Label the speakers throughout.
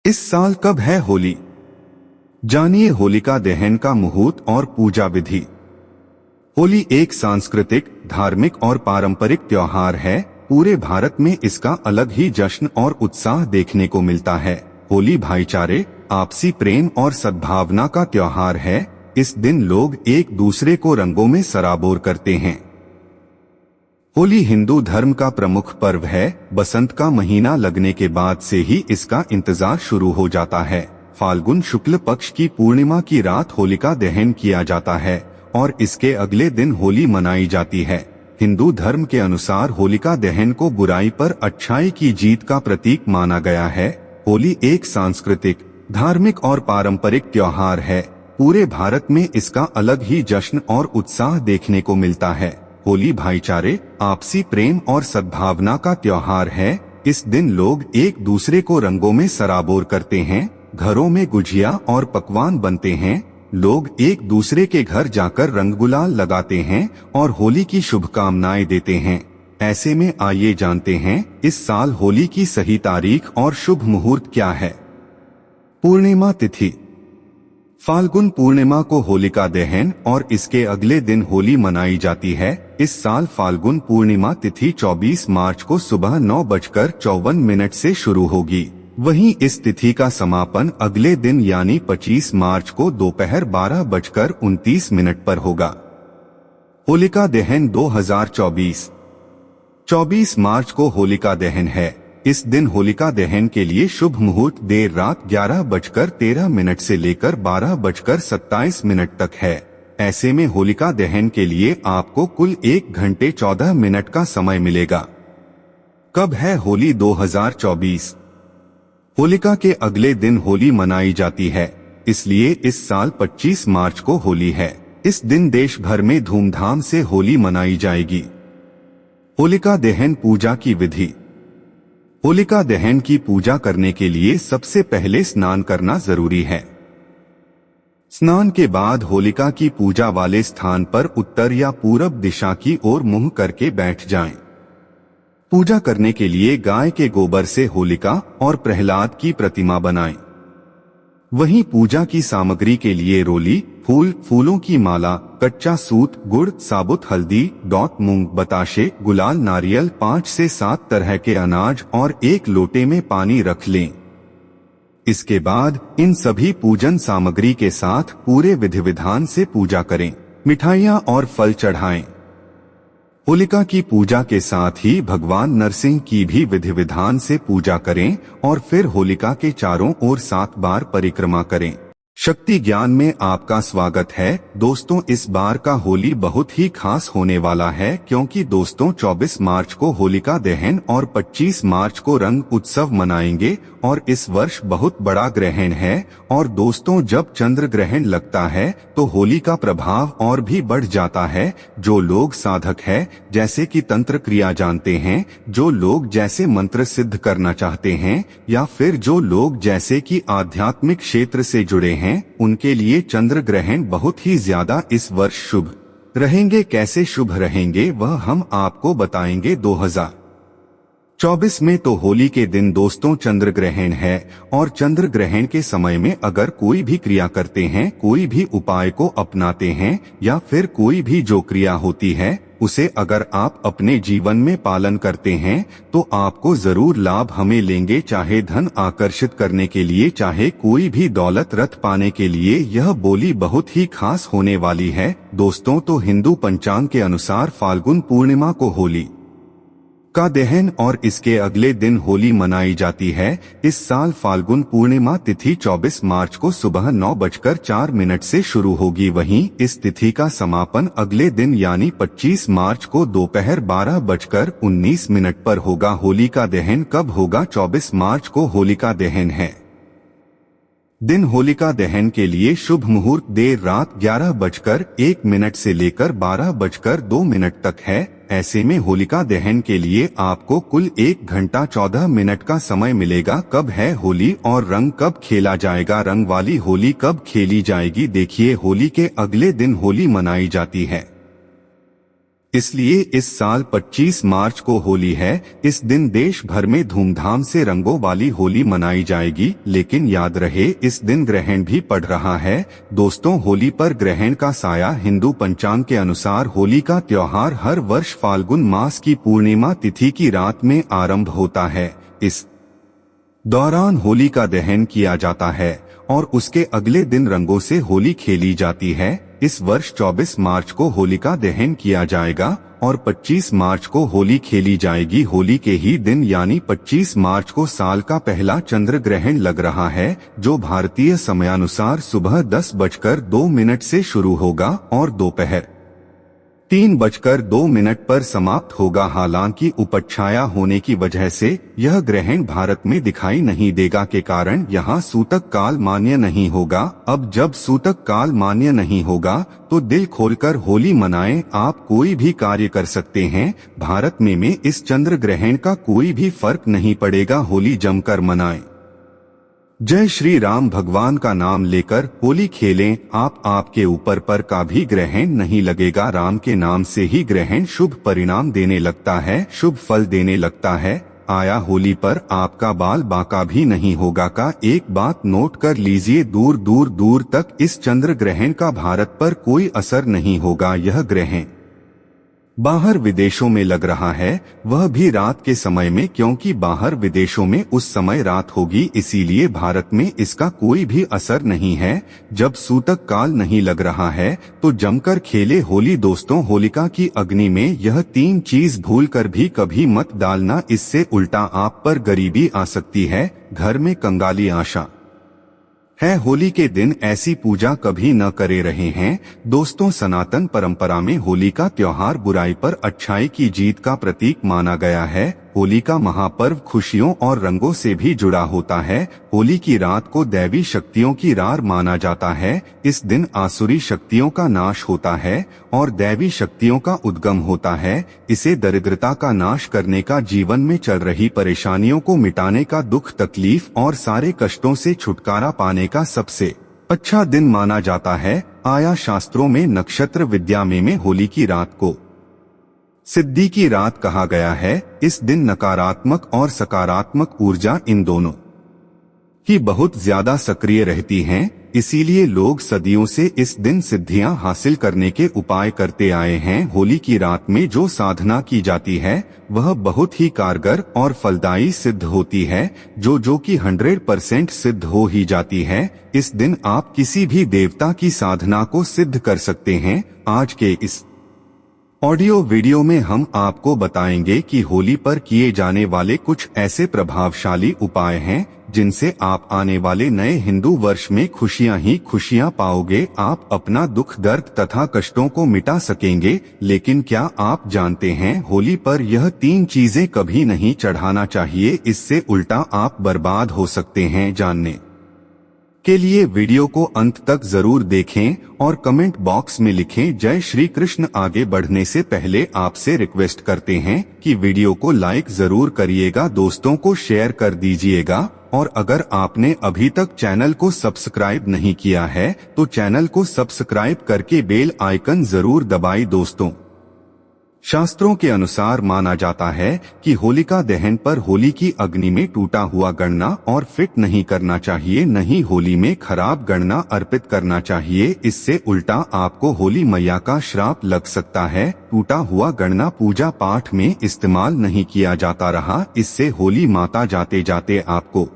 Speaker 1: इस साल कब है होली? जानिए होलिका दहन का मुहूर्त और पूजा विधि। होली एक सांस्कृतिक, धार्मिक और पारंपरिक त्योहार है। पूरे भारत में इसका अलग ही जश्न और उत्साह देखने को मिलता है। होली भाईचारे, आपसी प्रेम और सद्भावना का त्योहार है। इस दिन लोग एक दूसरे को रंगों में सराबोर करते हैं। होली हिंदू धर्म का प्रमुख पर्व है। बसंत का महीना लगने के बाद से ही इसका इंतजार शुरू हो जाता है। फाल्गुन शुक्ल पक्ष की पूर्णिमा की रात होलिका दहन किया जाता है और इसके अगले दिन होली मनाई जाती है। हिंदू धर्म के अनुसार होलिका दहन को बुराई पर अच्छाई की जीत का प्रतीक माना गया है। होली एक सांस्कृतिक, धार्मिक और पारंपरिक त्योहार है। पूरे भारत में इसका अलग ही जश्न और उत्साह देखने को मिलता है। होली भाईचारे, आपसी प्रेम और सद्भावना का त्योहार है। इस दिन लोग एक दूसरे को रंगों में सराबोर करते हैं। घरों में गुजिया और पकवान बनते हैं। लोग एक दूसरे के घर जाकर रंग गुलाल लगाते हैं और होली की शुभकामनाएं देते हैं। ऐसे में आइए जानते हैं इस साल होली की सही तारीख और शुभ मुहूर्त क्या है। पूर्णिमा तिथि। फाल्गुन पूर्णिमा को होलिका दहन और इसके अगले दिन होली मनाई जाती है। इस साल फाल्गुन पूर्णिमा तिथि 24 मार्च को सुबह 9:54 से शुरू होगी। वहीं इस तिथि का समापन अगले दिन यानी 25 मार्च को दोपहर 12:29 पर होगा। होलिका दहन 2024। 24 मार्च को होलिका दहन है। इस दिन होलिका दहन के लिए शुभ मुहूर्त देर रात 11:13 से लेकर 12:27 तक है। ऐसे में होलिका दहन के लिए आपको कुल 1 घंटे 14 मिनट का समय मिलेगा। कब है होली 2024? होलिका के अगले दिन होली मनाई जाती है, इसलिए इस साल 25 मार्च को होली है। इस दिन देश भर में धूमधाम से होली मनाई जाएगी। होलिका दहन पूजा की विधि। होलिका दहन की पूजा करने के लिए सबसे पहले स्नान करना जरूरी है। स्नान के बाद होलिका की पूजा वाले स्थान पर उत्तर या पूरब दिशा की ओर मुंह करके बैठ जाएं। पूजा करने के लिए गाय के गोबर से होलिका और प्रहलाद की प्रतिमा बनाएं। वहीं पूजा की सामग्री के लिए रोली, फूल, फूलों की माला, कच्चा सूत, गुड़, साबुत हल्दी, डॉट मूंग, बताशे, गुलाल, नारियल, 5 से 7 तरह के अनाज और 1 लोटे में पानी रख लें। इसके बाद इन सभी पूजन सामग्री के साथ पूरे विधि विधान से पूजा करें। मिठाइयाँ और फल चढ़ाएं। होलिका की पूजा के साथ ही भगवान नरसिंह की भी विधि विधान से पूजा करें और फिर होलिका के चारों ओर 7 बार परिक्रमा करें। शक्ति ज्ञान में आपका स्वागत है। दोस्तों, इस बार का होली बहुत ही खास होने वाला है क्योंकि दोस्तों 24 मार्च को होलिका दहन और 25 मार्च को रंग उत्सव मनाएंगे और इस वर्ष बहुत बड़ा ग्रहण है। और दोस्तों, जब चंद्र ग्रहण लगता है तो होली का प्रभाव और भी बढ़ जाता है। जो लोग साधक है, जैसे कि तंत्र क्रिया जानते हैं, जो लोग जैसे मंत्र सिद्ध करना चाहते हैं, या फिर जो लोग जैसे कि आध्यात्मिक क्षेत्र से जुड़े हैं, उनके लिए चंद्र ग्रहण बहुत ही ज्यादा इस वर्ष शुभ रहेंगे। कैसे शुभ रहेंगे वह हम आपको बताएंगे। 2024 में तो होली के दिन दोस्तों चंद्र ग्रहण है और चंद्र ग्रहण के समय में अगर कोई भी क्रिया करते हैं, कोई भी उपाय को अपनाते हैं या फिर कोई भी जो क्रिया होती है उसे अगर आप अपने जीवन में पालन करते हैं तो आपको जरूर लाभ हमें लेंगे। चाहे धन आकर्षित करने के लिए, चाहे कोई भी दौलत रथ पाने के लिए, यह बोली बहुत ही खास होने वाली है। दोस्तों, तो हिंदू पंचांग के अनुसार फाल्गुन पूर्णिमा को होली का दहन और इसके अगले दिन होली मनाई जाती है। इस साल फाल्गुन पूर्णिमा तिथि 24 मार्च को सुबह 9:04 से शुरू होगी। वहीं इस तिथि का समापन अगले दिन यानी 25 मार्च को दोपहर 12:19 पर होगा। होलिका दहन कब होगा? 24 मार्च को होलिका दहन है। दिन होलिका दहन के लिए शुभ मुहूर्त देर रात 11:01 से लेकर 12:02 तक है। ऐसे में होलिका दहन के लिए आपको कुल 1 घंटा 14 मिनट का समय मिलेगा। कब है होली और रंग कब खेला जाएगा? रंग वाली होली कब खेली जाएगी? देखिए, होली के अगले दिन होली मनाई जाती है। इसलिए इस साल 25 मार्च को होली है। इस दिन देश भर में धूमधाम से रंगों वाली होली मनाई जाएगी, लेकिन याद रहे इस दिन ग्रहण भी पड़ रहा है। दोस्तों, होली पर ग्रहण का साया हिंदू पंचांग के अनुसार होली का त्योहार हर वर्ष फाल्गुन मास की पूर्णिमा तिथि की रात में आरंभ होता है। इस दौरान होली का दहन किया जाता है और उसके अगले दिन रंगों से होली खेली जाती है। इस वर्ष 24 मार्च को होलिका दहन किया जाएगा और 25 मार्च को होली खेली जाएगी। होली के ही दिन यानी 25 मार्च को साल का पहला चंद्र ग्रहण लग रहा है, जो भारतीय समयानुसार सुबह 10:02 से शुरू होगा और दोपहर 3:02 पर समाप्त होगा। हालांकि उपछाया होने की वजह से यह ग्रहण भारत में दिखाई नहीं देगा के कारण यहाँ सूतक काल मान्य नहीं होगा। अब जब सूतक काल मान्य नहीं होगा तो दिल खोलकर होली मनाएं। आप कोई भी कार्य कर सकते हैं। भारत में इस चंद्र ग्रहण का कोई भी फर्क नहीं पड़ेगा। होली जमकर मनाएं। जय श्री राम। भगवान का नाम लेकर होली खेलें। आपके ऊपर पर का भी ग्रहण नहीं लगेगा। राम के नाम से ही ग्रहण शुभ परिणाम देने लगता है, शुभ फल देने लगता है। आया होली पर आपका बाल बांका भी नहीं होगा का एक बात नोट कर लीजिए। दूर दूर तक इस चंद्र ग्रहण का भारत पर कोई असर नहीं होगा। यह ग्रहण बाहर विदेशों में लग रहा है, वह भी रात के समय में, क्योंकि बाहर विदेशों में उस समय रात होगी, इसीलिए भारत में इसका कोई भी असर नहीं है। जब सूतक काल नहीं लग रहा है तो जमकर खेले होली। दोस्तों, होलिका की अग्नि में यह 3 चीज भूलकर भी कभी मत डालना, इससे उल्टा आप पर गरीबी आ सकती है, घर में कंगाली आशा है। होली के दिन ऐसी पूजा कभी न करे रहे हैं। दोस्तों, सनातन परंपरा में होली का त्योहार बुराई पर अच्छाई की जीत का प्रतीक माना गया है। होली का महापर्व खुशियों और रंगों से भी जुड़ा होता है। होली की रात को दैवी शक्तियों की रात माना जाता है। इस दिन आसुरी शक्तियों का नाश होता है और दैवी शक्तियों का उद्गम होता है। इसे दरिद्रता का नाश करने का, जीवन में चल रही परेशानियों को मिटाने का, दुख तकलीफ और सारे कष्टों से छुटकारा पाने का सबसे अच्छा दिन माना जाता है। आया शास्त्रों में नक्षत्र विद्या में होली की रात को सिद्धि की रात कहा गया है। इस दिन नकारात्मक और सकारात्मक ऊर्जा इन दोनों ही बहुत ज्यादा सक्रिय रहती हैं। इसीलिए लोग सदियों से इस दिन सिद्धियां हासिल करने के उपाय करते आए हैं। होली की रात में जो साधना की जाती है वह बहुत ही कारगर और फलदायी सिद्ध होती है, जो कि 100% सिद्ध हो ही जाती है। इस दिन आप किसी भी देवता की साधना को सिद्ध कर सकते हैं। आज के इस ऑडियो वीडियो में हम आपको बताएंगे कि होली पर किए जाने वाले कुछ ऐसे प्रभावशाली उपाय हैं जिनसे आप आने वाले नए हिंदू वर्ष में खुशियां ही खुशियां पाओगे। आप अपना दुख दर्द तथा कष्टों को मिटा सकेंगे। लेकिन क्या आप जानते हैं, होली पर यह 3 चीजें कभी नहीं चढ़ाना चाहिए, इससे उल्टा आप बर्बाद हो सकते हैं। जानने के लिए वीडियो को अंत तक जरूर देखें और कमेंट बॉक्स में लिखें जय श्री कृष्ण। आगे बढ़ने से पहले आपसे रिक्वेस्ट करते हैं कि वीडियो को लाइक जरूर करिएगा, दोस्तों को शेयर कर दीजिएगा और अगर आपने अभी तक चैनल को सब्सक्राइब नहीं किया है तो चैनल को सब्सक्राइब करके बेल आइकन जरूर दबाएं। दोस्तों, शास्त्रों के अनुसार माना जाता है कि होलिका दहन पर होली की अग्नि में टूटा हुआ गणना और फिट नहीं करना चाहिए, नहीं होली में खराब गणना अर्पित करना चाहिए। इससे उल्टा आपको होली मैया का श्राप लग सकता है। टूटा हुआ गणना पूजा पाठ में इस्तेमाल नहीं किया जाता रहा, इससे होली माता जाते जाते आपको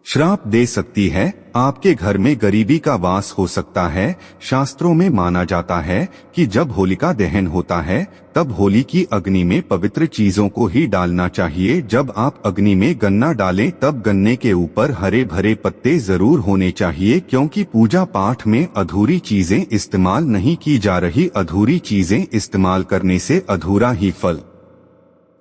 Speaker 1: श्राप दे सकती है। आपके घर में गरीबी का वास हो सकता है। शास्त्रों में माना जाता है कि जब होलिका दहन होता है तब होली की अग्नि में पवित्र चीजों को ही डालना चाहिए। जब आप अग्नि में गन्ना डालें तब गन्ने के ऊपर हरे भरे पत्ते जरूर होने चाहिए, क्योंकि पूजा पाठ में अधूरी चीजें इस्तेमाल नहीं की जा रही। अधूरी चीजें इस्तेमाल करने से अधूरा ही फल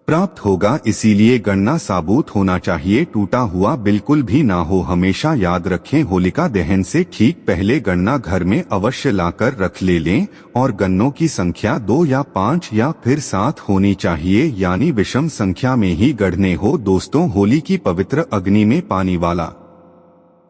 Speaker 1: प्राप्त होगा, इसीलिए गन्ना साबुत होना चाहिए, टूटा हुआ बिल्कुल भी ना हो। हमेशा याद रखें, होलिका दहन से ठीक पहले गन्ना घर में अवश्य लाकर रख लें और गन्नों की संख्या 2 या 5 या फिर 7 होनी चाहिए, यानी विषम संख्या में ही गढ़ने हो। दोस्तों, होली की पवित्र अग्नि में पानी वाला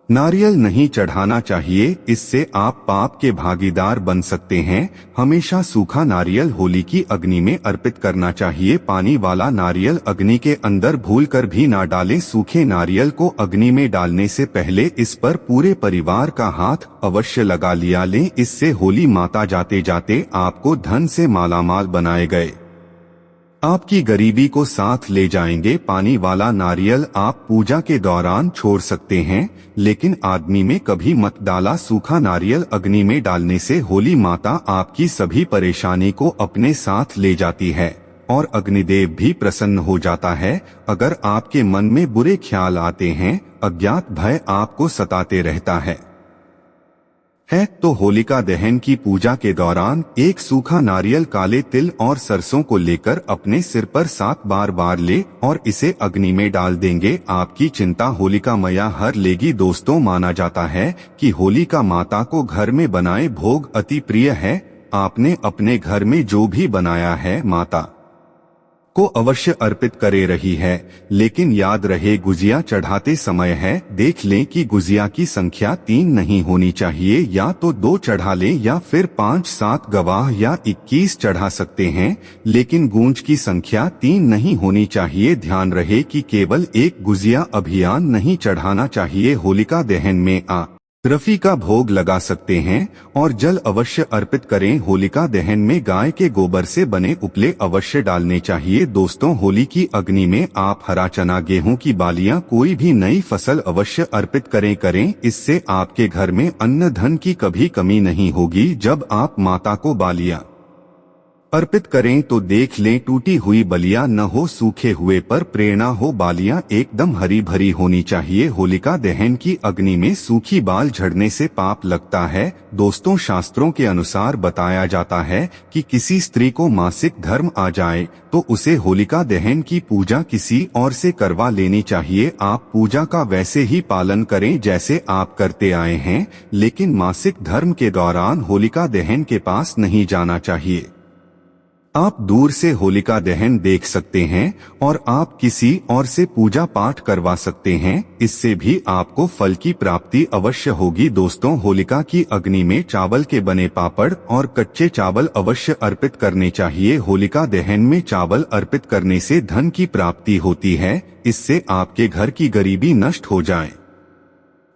Speaker 1: नारियल नहीं चढ़ाना चाहिए, इससे आप पाप के भागीदार बन सकते हैं। हमेशा सूखा नारियल होली की अग्नि में अर्पित करना चाहिए। पानी वाला नारियल अग्नि के अंदर भूलकर भी ना डालें। सूखे नारियल को अग्नि में डालने से पहले इस पर पूरे परिवार का हाथ अवश्य लगा लिया लें। इससे होली माता जाते जाते आपको धन से मालामाल बनाए गए आपकी गरीबी को साथ ले जाएंगे। पानी वाला नारियल आप पूजा के दौरान छोड़ सकते हैं, लेकिन आदमी में कभी मत डाला। सूखा नारियल अग्नि में डालने से होली माता आपकी सभी परेशानी को अपने साथ ले जाती है और अग्निदेव भी प्रसन्न हो जाता है। अगर आपके मन में बुरे ख्याल आते हैं, अज्ञात भय आपको सताते रहता है तो होलिका दहन की पूजा के दौरान एक सूखा नारियल, काले तिल और सरसों को लेकर अपने सिर पर 7 बार ले और इसे अग्नि में डाल देंगे। आपकी चिंता होलिका मैया हर लेगी। दोस्तों, माना जाता है कि होलिका माता को घर में बनाए भोग अति प्रिय है। आपने अपने घर में जो भी बनाया है माता को अवश्य अर्पित करे रही है, लेकिन याद रहे गुजिया चढ़ाते समय है देख लें कि गुजिया की संख्या 3 नहीं होनी चाहिए। या तो 2 चढ़ा लें या फिर 5-7 गवाह या 21 चढ़ा सकते हैं, लेकिन गूंज की संख्या 3 नहीं होनी चाहिए। ध्यान रहे कि केवल एक गुजिया अभियान नहीं चढ़ाना चाहिए। होलिका दहन में रफी का भोग लगा सकते हैं और जल अवश्य अर्पित करें। होलिका दहन में गाय के गोबर से बने उपले अवश्य डालने चाहिए। दोस्तों, होली की अग्नि में आप हरा चना, गेहूं की बालियां, कोई भी नई फसल अवश्य अर्पित करें। इससे आपके घर में अन्न धन की कभी कमी नहीं होगी। जब आप माता को बालियां अर्पित करें तो देख लें टूटी हुई बलियां न हो, सूखे हुए पर प्रेरणा हो। बालियां एकदम हरी भरी होनी चाहिए। होलिका दहन की अग्नि में सूखी बाल झड़ने से पाप लगता है। दोस्तों, शास्त्रों के अनुसार बताया जाता है कि किसी स्त्री को मासिक धर्म आ जाए तो उसे होलिका दहन की पूजा किसी और से करवा लेनी चाहिए। आप पूजा का वैसे ही पालन करें जैसे आप करते आए हैं, लेकिन मासिक धर्म के दौरान होलिका दहन के पास नहीं जाना चाहिए। आप दूर से होलिका दहन देख सकते हैं और आप किसी और से पूजा पाठ करवा सकते हैं। इससे भी आपको फल की प्राप्ति अवश्य होगी। दोस्तों, होलिका की अग्नि में चावल के बने पापड़ और कच्चे चावल अवश्य अर्पित करने चाहिए। होलिका दहन में चावल अर्पित करने से धन की प्राप्ति होती है। इससे आपके घर की गरीबी नष्ट हो जाए।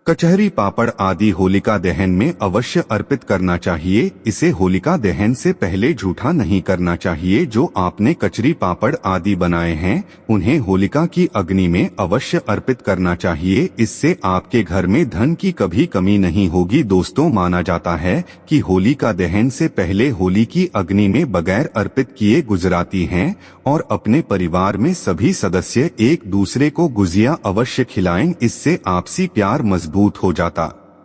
Speaker 1: कचहरी, पापड़ आदि होलिका दहन में अवश्य अर्पित करना चाहिए। इसे होलिका दहन से पहले झूठा नहीं करना चाहिए। जो आपने कचरी, पापड़ आदि बनाए हैं उन्हें होलिका की अग्नि में अवश्य अर्पित करना चाहिए। इससे आपके घर में धन की कभी कमी नहीं होगी। दोस्तों, माना जाता है कि होलिका दहन से पहले होली की अग्नि में बगैर अर्पित किए गुजराती हैं और अपने परिवार में सभी सदस्य एक दूसरे को गुजिया अवश्य खिलाएं। इससे आपसी प्यार मजबूत हो जाता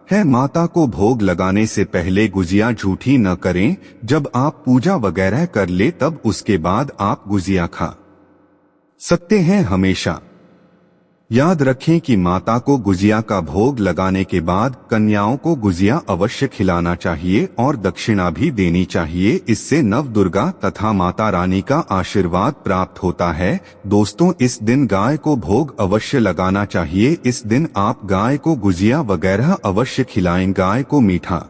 Speaker 1: है। माता को भोग लगाने से पहले गुजिया झूठी न करें। जब आप पूजा वगैरह कर ले तब उसके बाद आप गुजिया खा सकते हैं। हमेशा याद रखें कि माता को गुजिया का भोग लगाने के बाद कन्याओं को गुजिया अवश्य खिलाना चाहिए और दक्षिणा भी देनी चाहिए। इससे नव दुर्गा तथा माता रानी का आशीर्वाद प्राप्त होता है। दोस्तों, इस दिन गाय को भोग अवश्य लगाना चाहिए। इस दिन आप गाय को गुजिया वगैरह अवश्य खिलाएं। गाय को मीठा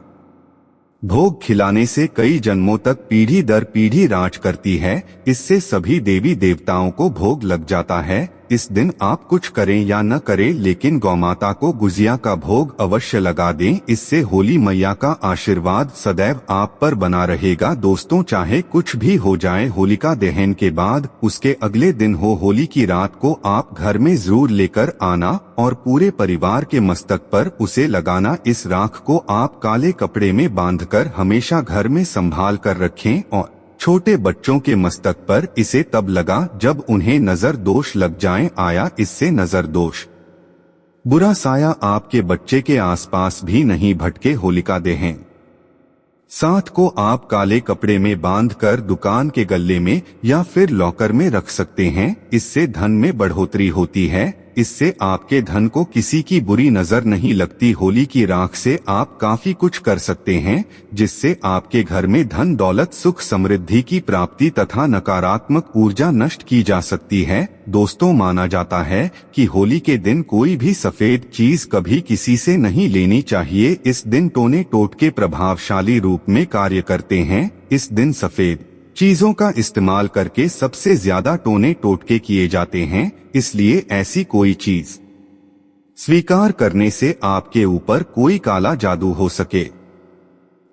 Speaker 1: भोग खिलाने से कई जन्मों तक पीढ़ी दर पीढ़ी राज करती है। इससे सभी देवी देवताओं को भोग लग जाता है। इस दिन आप कुछ करें या न करें, लेकिन गौमाता को गुजिया का भोग अवश्य लगा दें। इससे होली मैया का आशीर्वाद सदैव आप पर बना रहेगा। दोस्तों, चाहे कुछ भी हो जाए, होलिका दहन के बाद उसके अगले दिन हो होली की रात को आप घर में जरूर लेकर आना और पूरे परिवार के मस्तक पर उसे लगाना। इस राख को आप काले कपड़े में बांधकर हमेशा घर में संभाल कर रखें और छोटे बच्चों के मस्तक पर इसे तब लगा जब उन्हें नजर दोष लग जाए। इससे नजर दोष, बुरा साया आपके बच्चे के आसपास भी नहीं भटके। होलिका दहन साथ को आप काले कपड़े में बांधकर दुकान के गल्ले में या फिर लॉकर में रख सकते हैं। इससे धन में बढ़ोतरी होती है। इससे आपके धन को किसी की बुरी नजर नहीं लगती। होली की राख से आप काफी कुछ कर सकते हैं, जिससे आपके घर में धन दौलत सुख समृद्धि की प्राप्ति तथा नकारात्मक ऊर्जा नष्ट की जा सकती है। दोस्तों, माना जाता है कि होली के दिन कोई भी सफेद चीज कभी किसी से नहीं लेनी चाहिए। इस दिन टोने टोटके प्रभावशाली रूप में कार्य करते हैं। इस दिन सफेद चीजों का इस्तेमाल करके सबसे ज्यादा टोने टोटके किए जाते हैं, इसलिए ऐसी कोई चीज स्वीकार करने से आपके ऊपर कोई काला जादू हो सके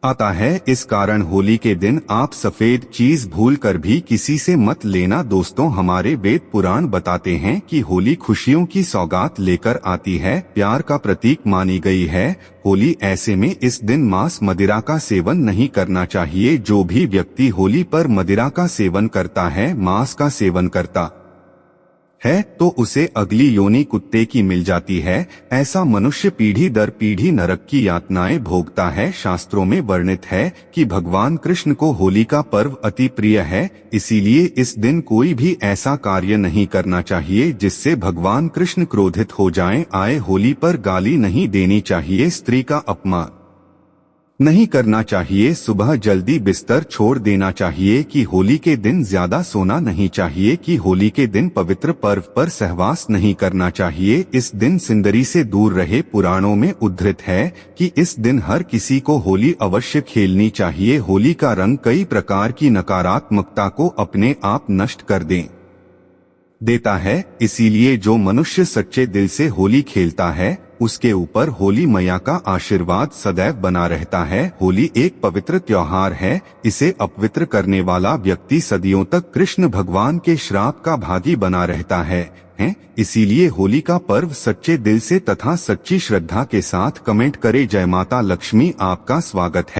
Speaker 1: आता है। इस कारण होली के दिन आप सफेद चीज भूलकर भी किसी से मत लेना। दोस्तों, हमारे वेद पुराण बताते हैं कि होली खुशियों की सौगात लेकर आती है, प्यार का प्रतीक मानी गई है होली। ऐसे में इस दिन मांस मदिरा का सेवन नहीं करना चाहिए। जो भी व्यक्ति होली पर मदिरा का सेवन करता है, मांस का सेवन करता है, तो उसे अगली योनि कुत्ते की मिल जाती है। ऐसा मनुष्य पीढ़ी दर पीढ़ी नरक की यातनाएं भोगता है। शास्त्रों में वर्णित है कि भगवान कृष्ण को होली का पर्व अति प्रिय है, इसीलिए इस दिन कोई भी ऐसा कार्य नहीं करना चाहिए जिससे भगवान कृष्ण क्रोधित हो जाएं। होली पर गाली नहीं देनी चाहिए, स्त्री का अपमान नहीं करना चाहिए, सुबह जल्दी बिस्तर छोड़ देना चाहिए कि होली के दिन ज्यादा सोना नहीं चाहिए कि होली के दिन पवित्र पर्व पर सहवास नहीं करना चाहिए। इस दिन सिंदरी से दूर रहे। पुराणों में उद्धृत है कि इस दिन हर किसी को होली अवश्य खेलनी चाहिए। होली का रंग कई प्रकार की नकारात्मकता को अपने आप नष्ट कर देता है, इसीलिए जो मनुष्य सच्चे दिल से होली खेलता है उसके ऊपर होली मैया का आशीर्वाद सदैव बना रहता है। होली एक पवित्र त्योहार है, इसे अपवित्र करने वाला व्यक्ति सदियों तक कृष्ण भगवान के श्राप का भागी बना रहता है। इसीलिए होली का पर्व सच्चे दिल से तथा सच्ची श्रद्धा के साथ कमेंट करे। जय माता लक्ष्मी। आपका स्वागत है।